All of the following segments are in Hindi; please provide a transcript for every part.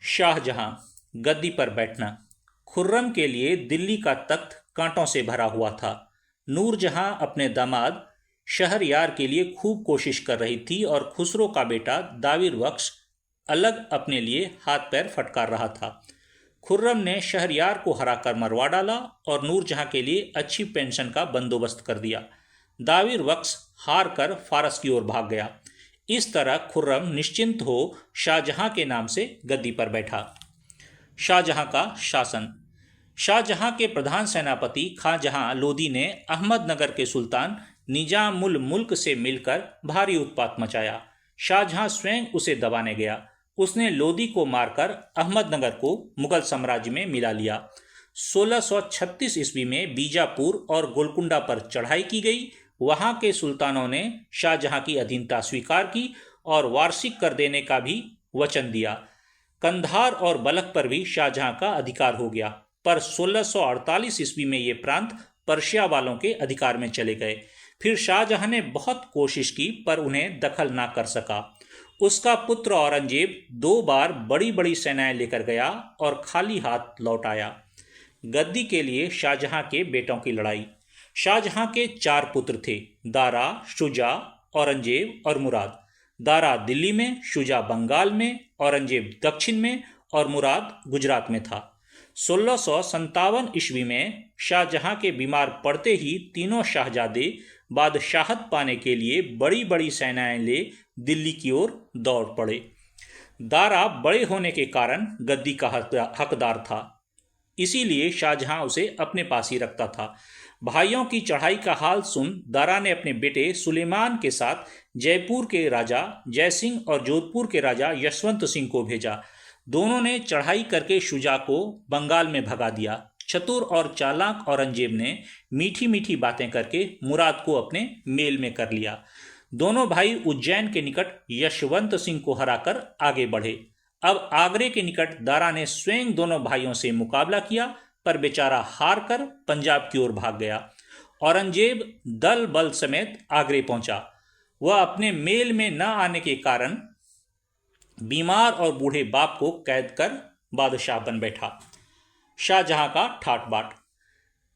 शाहजहां गद्दी पर बैठना। खुर्रम के लिए दिल्ली का तख्त कांटों से भरा हुआ था। नूरजहां अपने दामाद शहरयार के लिए खूब कोशिश कर रही थी और खुसरो का बेटा दाविर बख्श अलग अपने लिए हाथ पैर फटकार रहा था। खुर्रम ने शहरयार को हराकर मरवा डाला और नूरजहां के लिए अच्छी पेंशन का बंदोबस्त कर दिया। दाविर बख्श हार कर फारस की ओर भाग गया। इस तरह खुर्रम निश्चिंत हो शाहजहां के नाम से गद्दी पर बैठा। शाहजहां का शासन। शाहजहां के प्रधान सेनापति खानजहां लोदी ने अहमदनगर के सुल्तान निजामुल मुल्क से मिलकर भारी उत्पात मचाया। शाहजहां स्वयं उसे दबाने गया। उसने लोदी को मारकर अहमदनगर को मुगल साम्राज्य में मिला लिया। 1636 ईस्वी में बीजापुर और गोलकुंडा पर चढ़ाई की गई। वहां के सुल्तानों ने शाहजहां की अधीनता स्वीकार की और वार्षिक कर देने का भी वचन दिया। कंधार और बलख पर भी शाहजहां का अधिकार हो गया, पर 1648 ईस्वी में ये प्रांत पर्शिया वालों के अधिकार में चले गए। फिर शाहजहां ने बहुत कोशिश की पर उन्हें दखल ना कर सका। उसका पुत्र औरंगजेब 2 बार बड़ी बड़ी सेनाएं लेकर गया और खाली हाथ लौट आया। गद्दी के लिए शाहजहां के बेटों की लड़ाई। शाहजहां के 4 पुत्र थे, दारा, शुजा, औरंगजेब और मुराद। दारा दिल्ली में, शुजा बंगाल में, औरंगजेब दक्षिण में और मुराद गुजरात में था। 1657 ईस्वी में शाहजहां के बीमार पड़ते ही तीनों शाहजादे बादशाहत पाने के लिए बड़ी बड़ी सेनाएं ले दिल्ली की ओर दौड़ पड़े। दारा बड़े होने के कारण गद्दी का हकदार था, इसीलिए शाहजहां उसे अपने पास ही रखता था। भाइयों की चढ़ाई का हाल सुन दारा ने अपने बेटे सुलेमान के साथ जयपुर के राजा जयसिंह और जोधपुर के राजा यशवंत सिंह को भेजा। दोनों ने चढ़ाई करके शुजा को बंगाल में भगा दिया। चतुर और चालाक औरंगजेब ने मीठी मीठी बातें करके मुराद को अपने मेल में कर लिया। दोनों भाई उज्जैन के निकट यशवंत सिंह को हराकर आगे बढ़े। अब आगरे के निकट दारा ने स्वयं दोनों भाइयों से मुकाबला किया, पर बेचारा हार कर पंजाब की ओर भाग गया। औरंगजेब दल बल समेत आगरे पहुंचा। वह अपने मेल में न आने के कारण बीमार और बूढ़े बाप को कैद कर बादशाह बन बैठा। शाहजहां का ठाट बाट।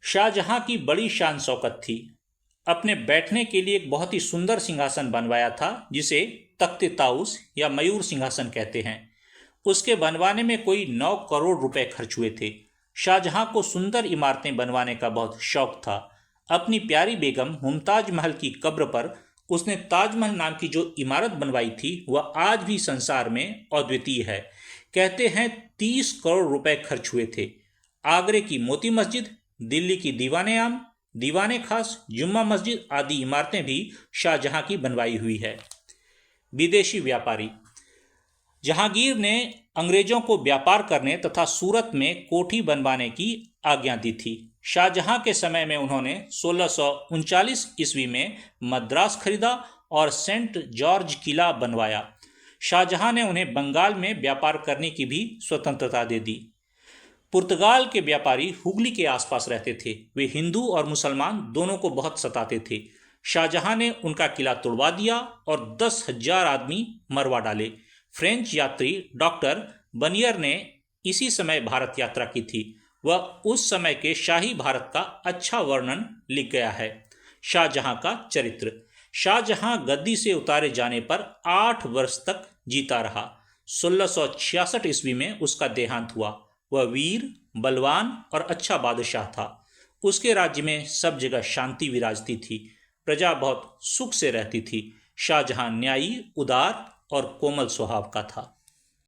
शाहजहां की बड़ी शान शौकत थी। अपने बैठने के लिए एक बहुत ही सुंदर सिंहासन बनवाया था, जिसे तख्ते ताउस या मयूर सिंहासन कहते हैं। उसके बनवाने में कोई 9 करोड़ रुपए खर्च हुए थे। शाहजहां को सुंदर इमारतें बनवाने का बहुत शौक था। अपनी प्यारी बेगम मुमताज महल की कब्र पर उसने ताजमहल नाम की जो इमारत बनवाई थी, वह आज भी संसार में अद्वितीय है। कहते हैं 30 करोड़ रुपए खर्च हुए थे। आगरे की मोती मस्जिद, दिल्ली की दीवाने आम, दीवाने खास, जुम्मा मस्जिद आदि इमारतें भी शाहजहां की बनवाई हुई है। विदेशी व्यापारी। जहांगीर ने अंग्रेजों को व्यापार करने तथा सूरत में कोठी बनवाने की आज्ञा दी थी। शाहजहां के समय में उन्होंने 1639 ईस्वी में मद्रास खरीदा और सेंट जॉर्ज किला बनवाया। शाहजहां ने उन्हें बंगाल में व्यापार करने की भी स्वतंत्रता दे दी। पुर्तगाल के व्यापारी हुगली के आसपास रहते थे। वे हिंदू और मुसलमान दोनों को बहुत सताते थे। शाहजहां ने उनका किला तोड़वा दिया और 10,000 आदमी मरवा डाले। फ्रेंच यात्री डॉक्टर बनियर ने इसी समय भारत यात्रा की थी। वह उस समय के शाही भारत का अच्छा वर्णन लिख गया है। शाहजहां का चरित्र। शाहजहां गद्दी से उतारे जाने पर 8 वर्ष तक जीता रहा। 1666 ईस्वी में उसका देहांत हुआ। वह वीर, बलवान और अच्छा बादशाह था। उसके राज्य में सब जगह शांति विराजती थी। प्रजा बहुत सुख से रहती थी। शाहजहां न्यायी, उदार और कोमल स्वभाव का था।